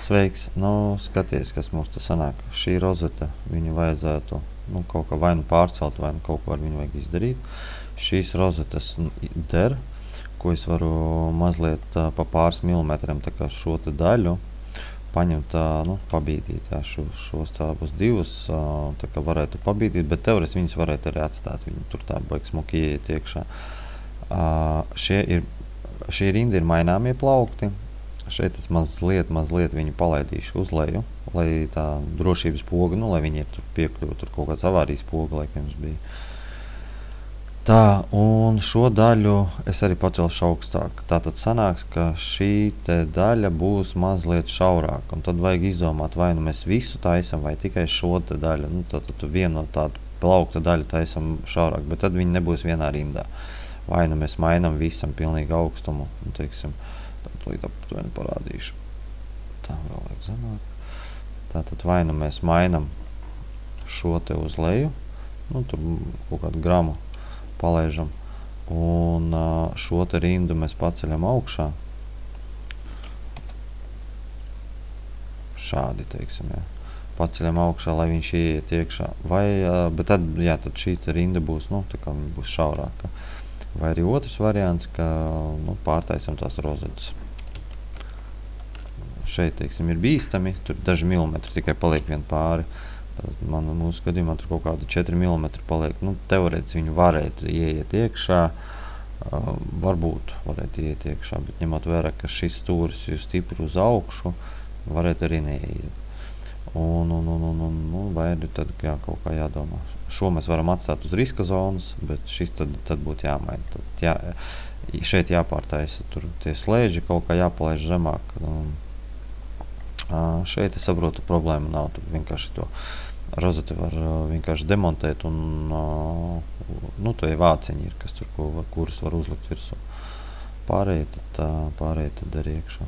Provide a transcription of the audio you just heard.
Sveiks, nu skaties, kas mums te sanāk. Šī rozete, viņu vajadzētu kaut kā vai nu pārcelt, vai nu kaut ko ar viņu vajag izdarīt. Šīs rozetes der, ko es varu mazliet pa pāris milimetriem tā kā šo te daļu paņemt, pabīdīt. Šos tā būs divas, tā kā varētu pabīdīt, bet teorētiski viņas varētu arī atstāt. Viņi tur tā baigi smuki ieiet iekšā. Šī rinda ir maināmie plaukti. Šeit es mazliet viņu palaidīšu uz leju, lai tā drošības poga, lai viņi ir tur piekļuva, tur kaut kāds avārijas poga, laikam jums bija. Tā, un šo daļu es arī pacelšu augstāk. Tātad sanāks, ka šī te daļa būs mazliet šaurāka, un tad vajag izdomāt, vai nu mēs visu taisam, vai tikai šo te daļu. Tātad vienu no tādu plaukta daļu taisam šaurāk, bet tad viņi nebūs vienā rindā. Vai nu mēs mainam visam pilnīgi augstumu, un teiksim, līdz aptuveni parādīšu. Tā, vēl vajag zemāk. Tātad vai nu mēs mainam šo te uz leju, tur kaut kādu gramu palaižam, un šo te rindu mēs paceļam augšā. Šādi, teiksim, jā. Paceļam augšā, lai viņš ieiet iekšā. Bet tad, jā, tad šī te rinda būs, tā kā viņa būs šaurāka. Vai arī otrs variants, ka pārtaisam tās rozetes. Šeit, teiksim, ir bīstami, tur daži milimetri tikai paliek vien pāri. Tad mūsu gadījumā tur kaut kādi 4 milimetri paliek. Teorētiski viņu varētu ieiet iekšā, varbūt varētu ieiet iekšā, bet ņemot vērā, ka šis stūris ir stipri uz augšu, varētu arī neieiet. Vai arī tad kaut kā jādomā. Šo mēs varam atstāt uz riska zonas, bet šis tad būtu jāmaina. Šeit jāpārtaisa tur tie slēdži, kaut kā jāpalaiž zemāk. Šeit es saprotu, problēma nav. Tur vienkārši to rozeti var vienkārši demontēt, un tie vāciņi ir, kas tur, kurus var uzlikt virsū. Pārējie tad arī iekšā.